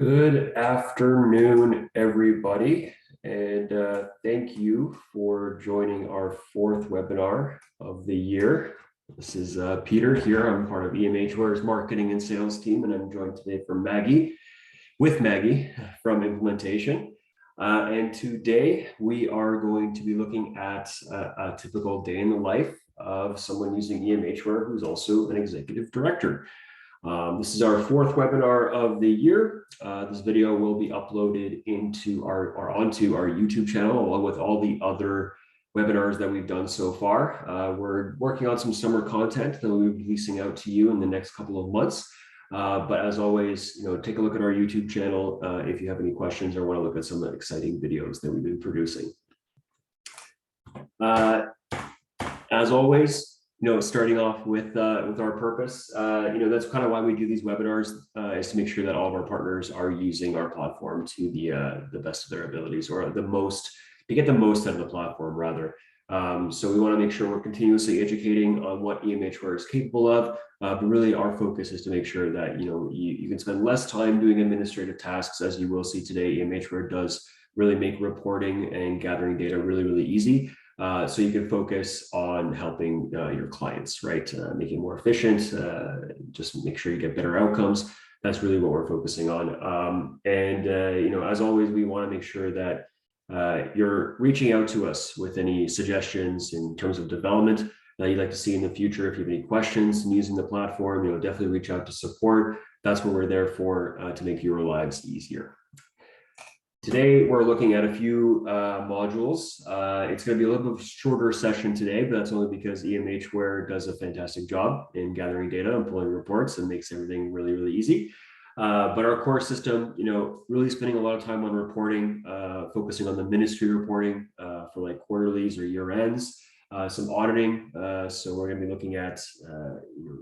Good afternoon, everybody, and thank you for joining our fourth webinar of the year. This is Peter here. I'm part of EMHware's marketing and sales team, and I'm joined today from Maggie from implementation. And today we are going to be looking at a typical day in the life of someone using EMHware who's also an executive director. This is our fourth webinar of the year. This video will be uploaded onto our YouTube channel along with all the other webinars that we've done so far. We're working on some summer content that we'll be releasing out to you in the next couple of months. But as always, take a look at our YouTube channel if you have any questions or want to look at some exciting videos that we've been producing. As always, starting off with our purpose, that's kind of why we do these webinars, is to make sure that all of our partners are using our platform to the best of their abilities, or to get the most out of the platform, rather. So we want to make sure we're continuously educating on what EMHware is capable of, but really our focus is to make sure that you can spend less time doing administrative tasks. As you will see today, EMHware does really make reporting and gathering data really, really easy. So you can focus on helping your clients, right? Making more efficient, just make sure you get better outcomes. That's really what we're focusing on. As always, we want to make sure that you're reaching out to us with any suggestions in terms of development that you'd like to see in the future. If you have any questions in using the platform, definitely reach out to support. That's what we're there for, to make your lives easier. Today, we're looking at a few modules. It's going to be a little bit of a shorter session today, but that's only because EMHware does a fantastic job in gathering data and pulling reports and makes everything really, really easy. But our core system, really spending a lot of time on reporting, focusing on the ministry reporting for like quarterlies or year ends, some auditing. So we're going to be looking at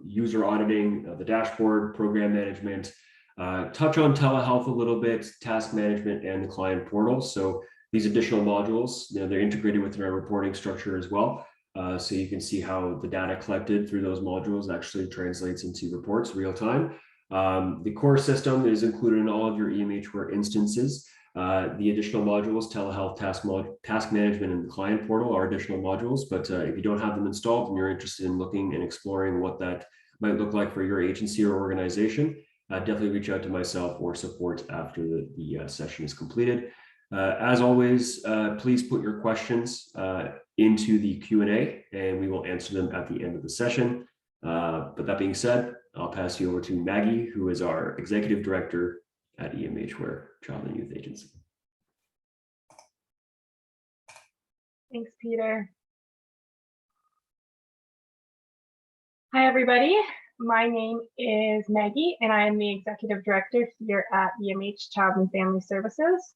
user auditing, the dashboard, program management, touch on telehealth a little bit, task management, and the client portal. So these additional modules, they're integrated within our reporting structure as well. So you can see how the data collected through those modules actually translates into reports real time. The core system is included in all of your EMHware instances. The additional modules, telehealth, task management, and the client portal are additional modules. But if you don't have them installed and you're interested in looking and exploring what that might look like for your agency or organization, definitely reach out to myself or support after the session is completed. As always, please put your questions into the Q&A and we will answer them at the end of the session. But that being said, I'll pass you over to Maggie, who is our Executive Director at EMHware Child and Youth Agency. Thanks, Peter. Hi, everybody. My name is Maggie, and I am the Executive Director here at EMH Child and Family Services.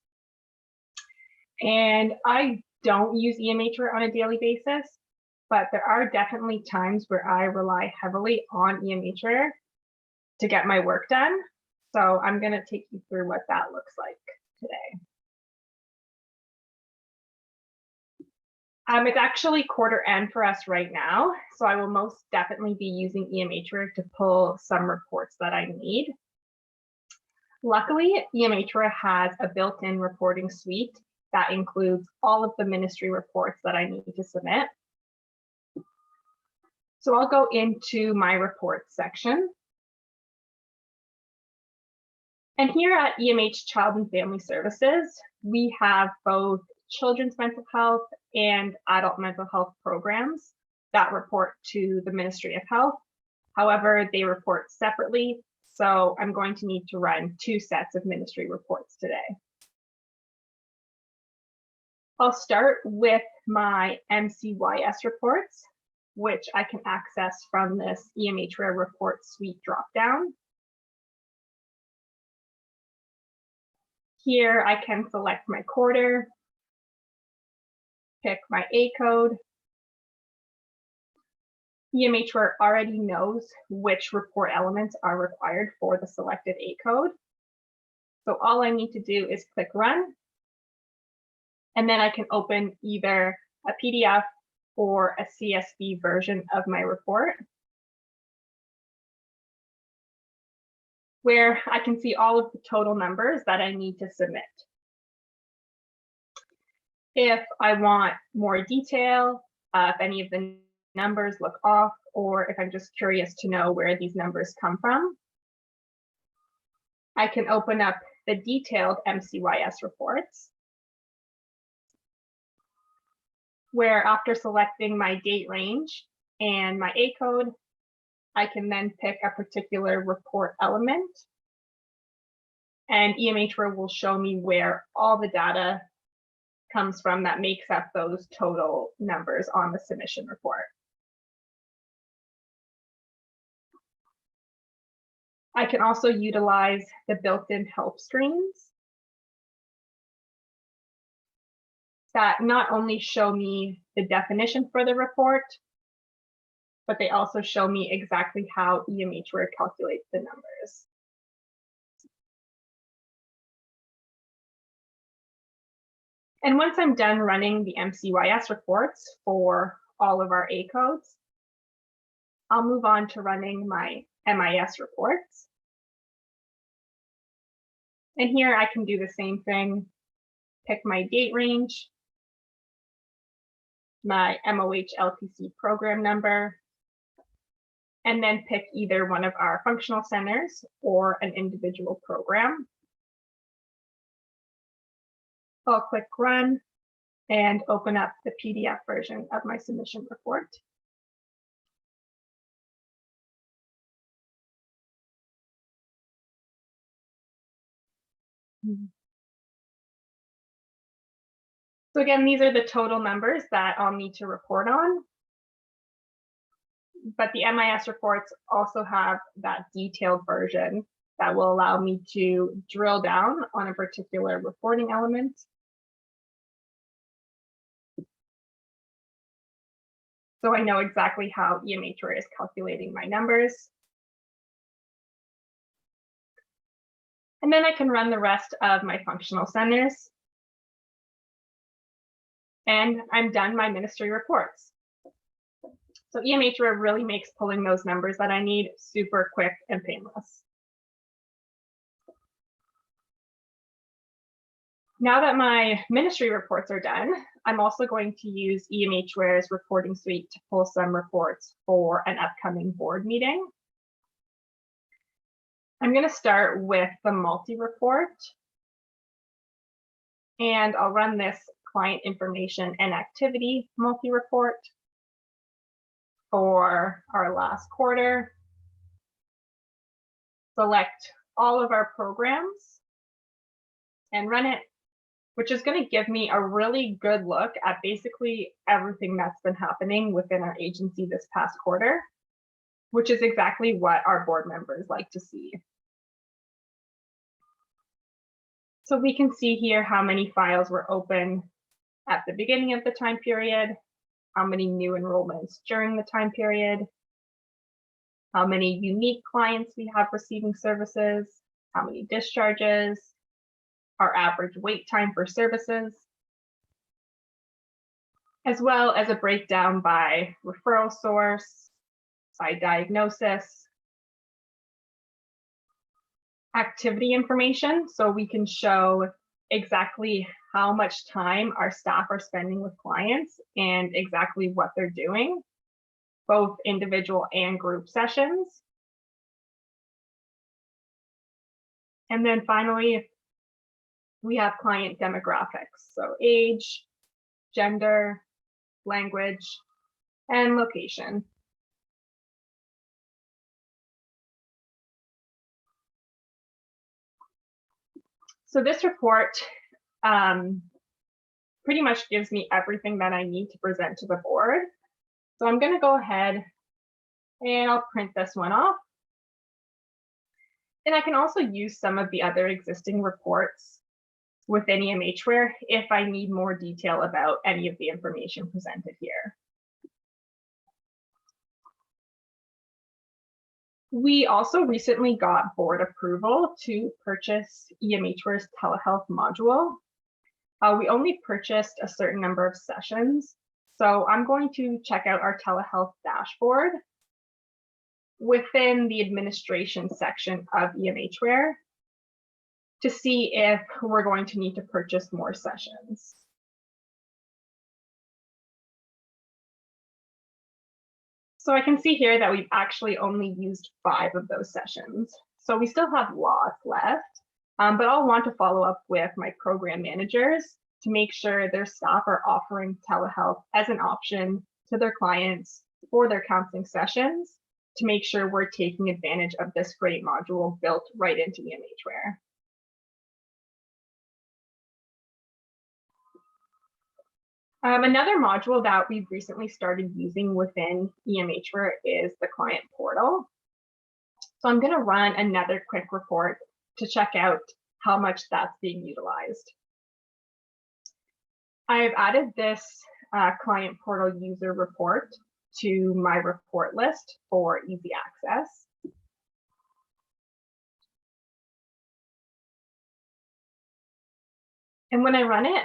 And I don't use EMHware on a daily basis, but there are definitely times where I rely heavily on EMHware to get my work done. So I'm going to take you through what that looks like today. It's actually quarter end for us right now, so I will most definitely be using EMHware to pull some reports that I need. Luckily, EMHware has a built-in reporting suite that includes all of the ministry reports that I need to submit. So I'll go into my reports section. And here at EMH Child and Family Services, we have both children's mental health and adult mental health programs that report to the Ministry of Health. However, they report separately, so I'm going to need to run two sets of ministry reports today. I'll start with my MCYS reports, which I can access from this EMHware report suite dropdown. Here I can select my quarter, pick my A code. EMHware already knows which report elements are required for the selected A code. So all I need to do is click run, and then I can open either a PDF or a CSV version of my report. where I can see all of the total numbers that I need to submit. If I want more detail, if any of the numbers look off, or if I'm just curious to know where these numbers come from, I can open up the detailed MCYS reports, where after selecting my date range and my A code, I can then pick a particular report element, and EMHware will show me where all the data comes from that makes up those total numbers on the submission report. I can also utilize the built-in help screens that not only show me the definition for the report, but they also show me exactly how EMHware calculates the numbers. And once I'm done running the MCYS reports for all of our A codes, I'll move on to running my MIS reports. And here I can do the same thing, pick my date range, my MOH LTC program number, and then pick either one of our functional centers or an individual program. I'll click run and open up the PDF version of my submission report. So again, these are the total numbers that I'll need to report on. But the MIS reports also have that detailed version that will allow me to drill down on a particular reporting element. So I know exactly how EMHware is calculating my numbers. And then I can run the rest of my functional centers. And I'm done my ministry reports. So EMHware really makes pulling those numbers that I need super quick and painless. Now that my ministry reports are done, I'm also going to use EMHware's reporting suite to pull some reports for an upcoming board meeting. I'm going to start with the multi-report, and I'll run this client information and activity multi-report for our last quarter. Select all of our programs and run it, which is going to give me a really good look at basically everything that's been happening within our agency this past quarter, which is exactly what our board members like to see. So we can see here how many files were open at the beginning of the time period, how many new enrollments during the time period, how many unique clients we have receiving services, how many discharges, our average wait time for services, as well as a breakdown by referral source, by diagnosis, activity information, so we can show exactly how much time our staff are spending with clients and exactly what they're doing, both individual and group sessions. And then finally, we have client demographics, so age, gender, language, and location. So this report pretty much gives me everything that I need to present to the board. So I'm going to go ahead and I'll print this one off. And I can also use some of the other existing reports within EMHware if I need more detail about any of the information presented here. We also recently got board approval to purchase EMHware's telehealth module. We only purchased a certain number of sessions, so I'm going to check out our telehealth dashboard, within the administration section of EMHware to see if we're going to need to purchase more sessions. So I can see here that we've actually only used 5 of those sessions. So we still have lots left, but I'll want to follow up with my program managers to make sure their staff are offering telehealth as an option to their clients for their counseling sessions to make sure we're taking advantage of this great module built right into EMHware. Another module that we've recently started using within EMHware is the client portal. So I'm going to run another quick report to check out how much that's being utilized. I've added this client portal user report to my report list for easy access. And when I run it,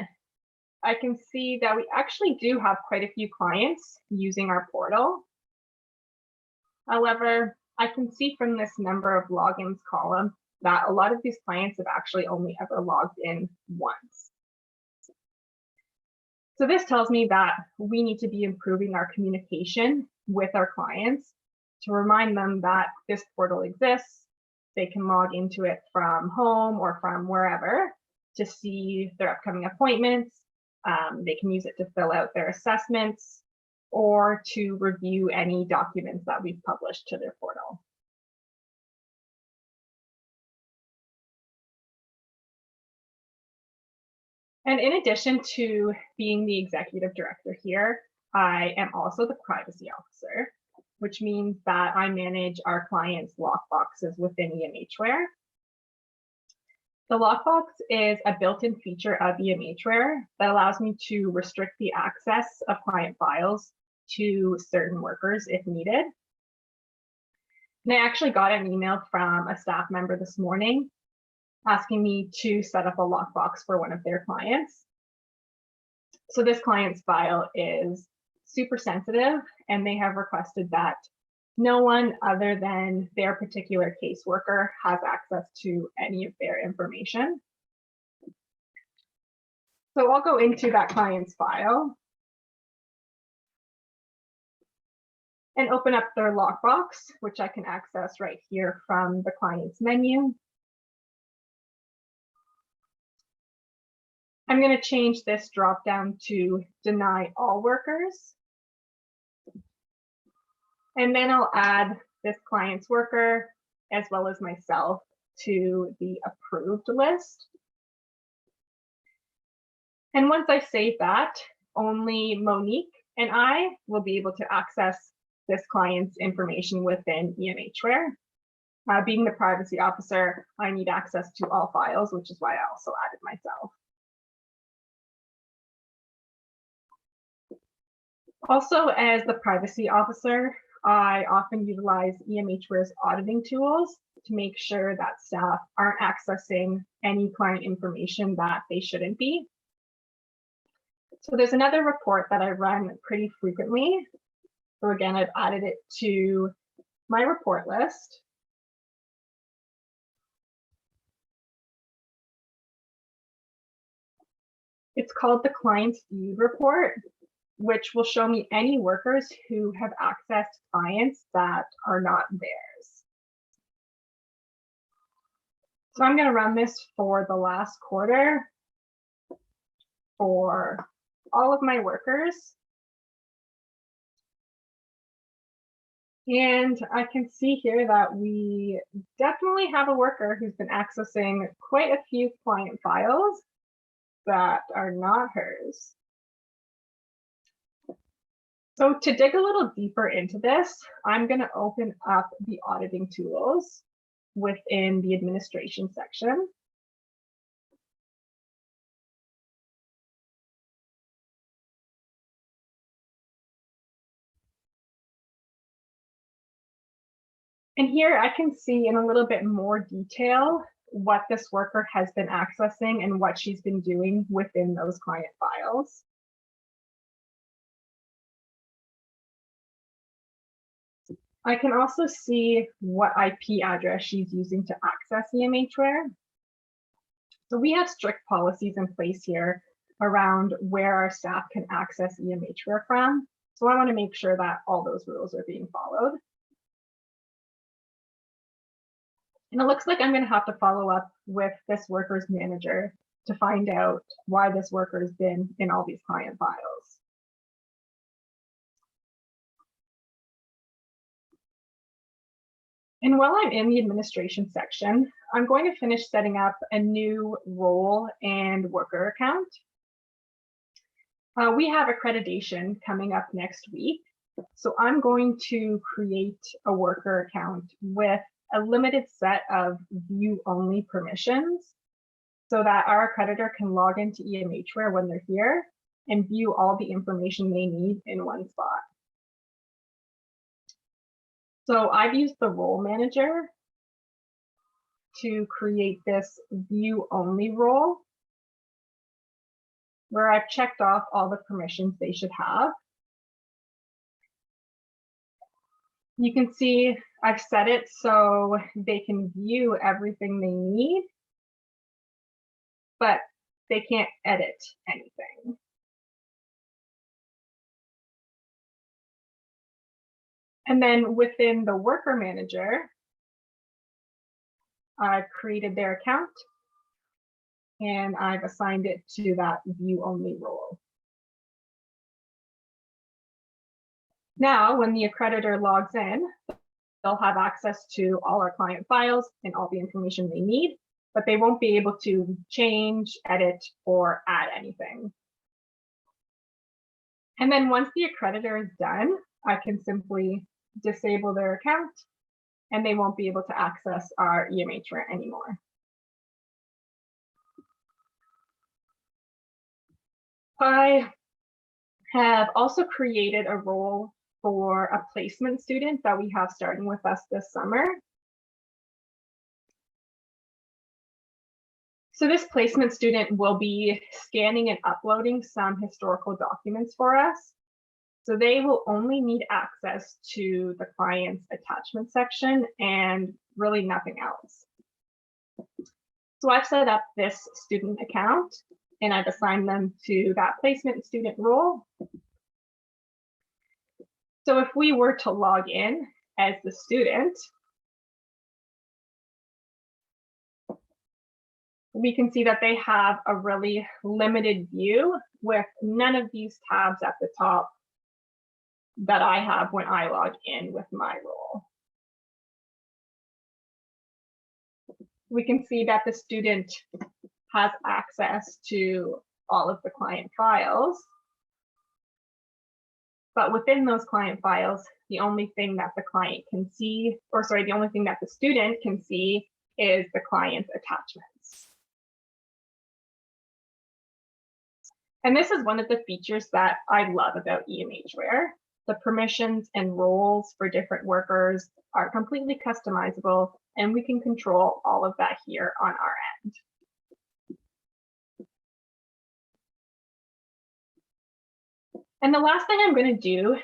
I can see that we actually do have quite a few clients using our portal. However, I can see from this number of logins column that a lot of these clients have actually only ever logged in once. So this tells me that we need to be improving our communication with our clients to remind them that this portal exists. They can log into it from home or from wherever to see their upcoming appointments. They can use it to fill out their assessments or to review any documents that we've published to their portal. And in addition to being the executive director here, I am also the privacy officer, which means that I manage our clients' lockboxes within EMHware. The lockbox is a built-in feature of EMHware that allows me to restrict the access of client files to certain workers if needed. And I actually got an email from a staff member this morning asking me to set up a lockbox for one of their clients. So this client's file is super sensitive, and they have requested that no one other than their particular caseworker has access to any of their information. So I'll go into that client's file and open up their lockbox, which I can access right here from the client's menu. I'm going to change this drop down to deny all workers. And then I'll add this client's worker as well as myself to the approved list. And once I save that, only Monique and I will be able to access this client's information within EMHware. Being the privacy officer, I need access to all files, which is why I also added myself. Also, as the privacy officer, I often utilize EMHware's auditing tools to make sure that staff aren't accessing any client information that they shouldn't be. So there's another report that I run pretty frequently. So again, I've added it to my report list. It's called the Clients Viewed Report, which will show me any workers who have accessed clients that are not theirs. So I'm going to run this for the last quarter for all of my workers. And I can see here that we definitely have a worker who's been accessing quite a few client files that are not hers. So to dig a little deeper into this, I'm going to open up the auditing tools within the administration section. And here I can see in a little bit more detail what this worker has been accessing and what she's been doing within those client files. I can also see what IP address she's using to access EMHware. So we have strict policies in place here around where our staff can access EMHware from. So I want to make sure that all those rules are being followed. And it looks like I'm going to have to follow up with this worker's manager to find out why this worker has been in all these client files. And while I'm in the administration section, I'm going to finish setting up a new role and worker account. We have accreditation coming up next week. So I'm going to create a worker account with a limited set of view-only permissions so that our accreditor can log into EMHware when they're here and view all the information they need in one spot. So I've used the role manager to create this view-only role where I've checked off all the permissions they should have. You can see I've set it so they can view everything they need, but they can't edit anything. And then within the worker manager, I've created their account and I've assigned it to that view only role. Now, when the accreditor logs in, they'll have access to all our client files and all the information they need, but they won't be able to change, edit, or add anything. And then once the accreditor is done, I can simply disable their account and they won't be able to access our EMHware anymore. I have also created a role for a placement student that we have starting with us this summer. So this placement student will be scanning and uploading some historical documents for us. So they will only need access to the client's attachment section and really nothing else. So I've set up this student account and I've assigned them to that placement student role. So if we were to log in as the student, we can see that they have a really limited view with none of these tabs at the top that I have when I log in with my role. We can see that the student has access to all of the client files. But within those client files, the only thing that the client can see, or sorry, the only thing that the student can see is the client's attachments. And this is one of the features that I love about EMHware. The permissions and roles for different workers are completely customizable, and we can control all of that here on our end. And the last thing I'm going to do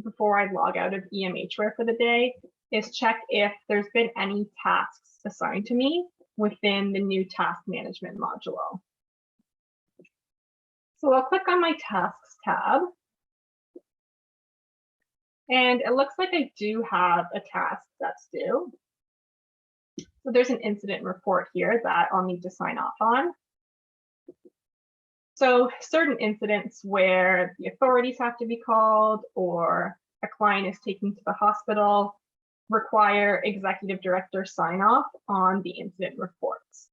before I log out of EMHware for the day is check if there's been any tasks assigned to me within the new task management module. So I'll click on my tasks tab. And it looks like I do have a task that's due. So there's an incident report here that I'll need to sign off on. So certain incidents where the authorities have to be called or a client is taken to the hospital require executive director sign off on the incident reports.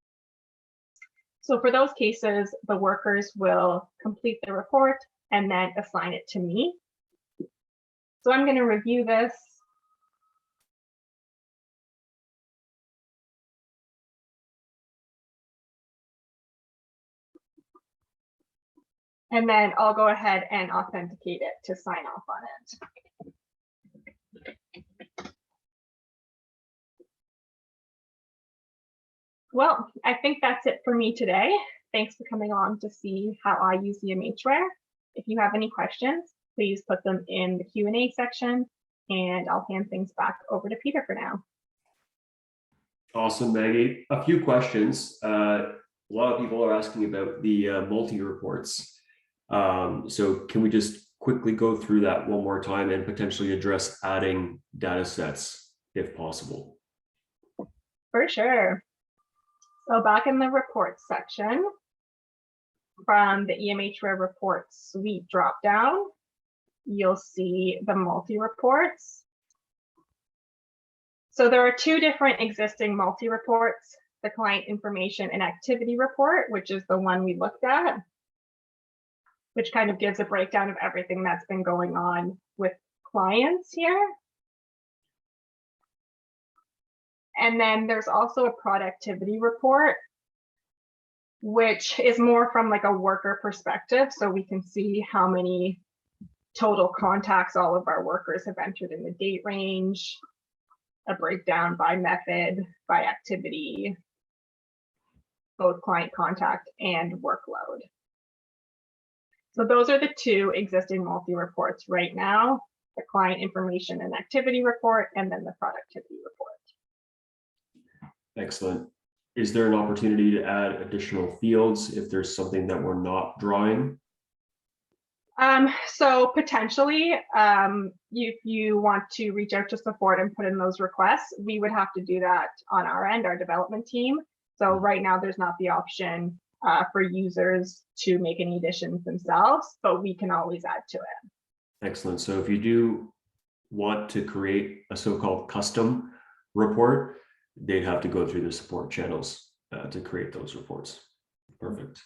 So for those cases, the workers will complete the report and then assign it to me. So I'm going to review this. And then I'll go ahead and authenticate it to sign off on it. Well, I think that's it for me today. Thanks for coming on to see how I use EMHware. If you have any questions, please put them in the Q&A section, And I'll hand things back over to Peter for now. Awesome, Maggie. A few questions. A lot of people are asking about the multi-reports. So can we just quickly go through that one more time and potentially address adding data sets if possible? For sure. So back in the reports section, from the EMHware reports suite dropdown, you'll see the multi-reports. So there are two different existing multi-reports, the client information and activity report, which is the one we looked at, which kind of gives a breakdown of everything that's been going on with clients here. And then there's also a productivity report, which is more from like a worker perspective. So we can see how many total contacts all of our workers have entered in the date range, a breakdown by method, by activity, both client contact and workload. So those are the two existing multi-reports right now, the client information and activity report, and then the productivity report. Excellent. Is there an opportunity to add additional fields if there's something that we're not drawing? So potentially, if you want to reach out to support and put in those requests, we would have to do that on our end, our development team. So right now there's not the option for users to make any additions themselves, but we can always add to it. Excellent. So if you do want to create a so-called custom report, they'd have to go through the support channels to create those reports. Perfect.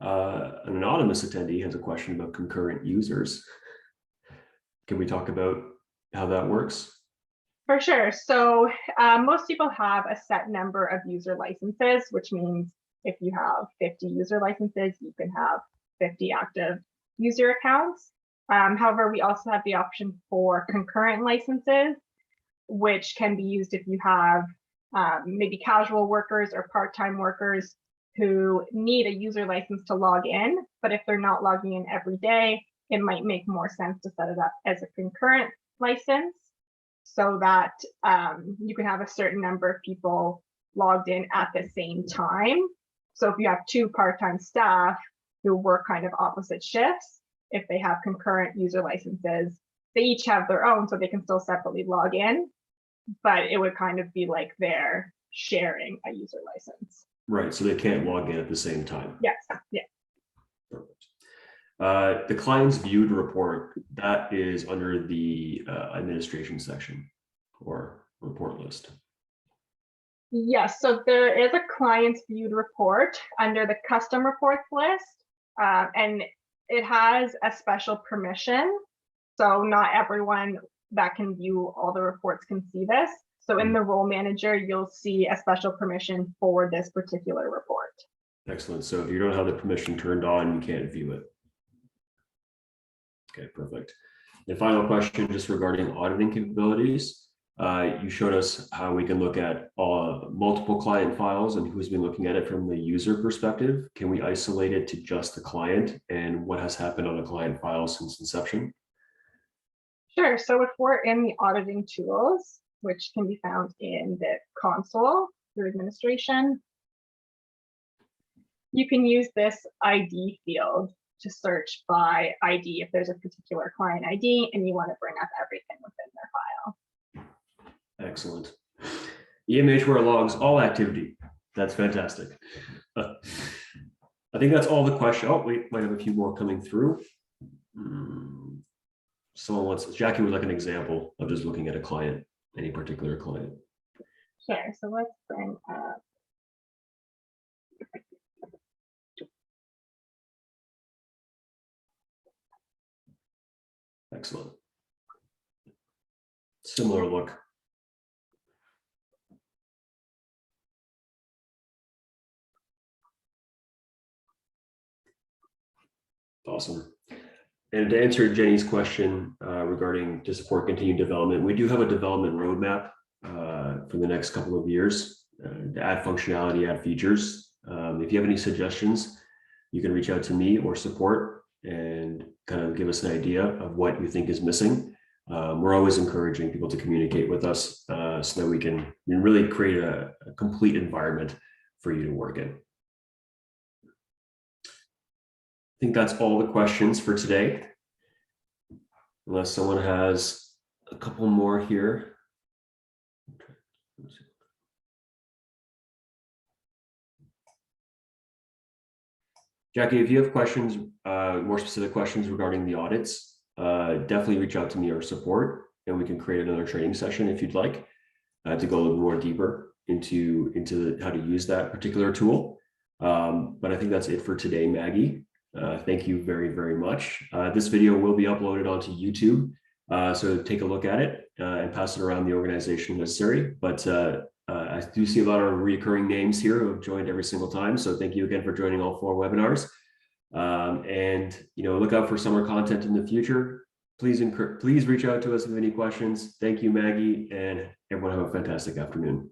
An anonymous attendee has a question about concurrent users. Can we talk about how that works? For sure. So most people have a set number of user licenses, which means if you have 50 user licenses, you can have 50 active user accounts. However, we also have the option for concurrent licenses, which can be used if you have maybe casual workers or part-time workers who need a user license to log in, but if they're not logging in every day, it might make more sense to set it up as a concurrent license so that you can have a certain number of people logged in at the same time. So if you have two part-time staff who work kind of opposite shifts, if they have concurrent user licenses, they each have their own, so they can still separately log in, but it would kind of be like they're sharing a user license. Right, so they can't log in at the same time. Yes, yeah. Perfect. The client's viewed report, that is under the administration section or report list. Yes, so there is a client's viewed report under the custom reports list, and it has a special permission. So not everyone that can view all the reports can see this. So in the role manager, you'll see a special permission for this particular report. Excellent. So if you don't have the permission turned on, you can't view it. Okay, perfect. The final question just regarding auditing capabilities. You showed us how we can look at multiple client files and who's been looking at it from the user perspective. Can we isolate it to just the client and what has happened on a client file since inception? Sure. So if we're in the auditing tools, which can be found in the console through administration, you can use this ID field to search by ID if there's a particular client ID and you want to bring up everything within their file. Excellent. EMHware logs all activity. That's fantastic. I think that's all the questions. Oh, we might have a few more coming through. Someone wants, Jackie would like an example of just looking at a client, any particular client. Sure. So let's bring up. Excellent. Similar look. Awesome. And to answer Jenny's question regarding to support continued development, we do have a development roadmap for the next couple of years to add functionality, add features. If you have any suggestions, you can reach out to me or support and kind of give us an idea of what you think is missing. we're always encouraging people to communicate with us so that we can really create a complete environment for you to work in. I think that's all the questions for today, unless someone has a couple more here. Jackie, if you have questions, more specific questions regarding the audits, definitely reach out to me or support, and we can create another training session if you'd like to go a little more deeper into how to use that particular tool. But I think that's it for today, Maggie. Thank you very, very much. This video will be uploaded onto YouTube, so take a look at it and pass it around the organization if necessary. But I do see a lot of recurring names here who have joined every single time. So thank you again for joining all 4 webinars. And look out for summer content in the future. Please reach out to us with any questions. Thank you, Maggie, and everyone have a fantastic afternoon.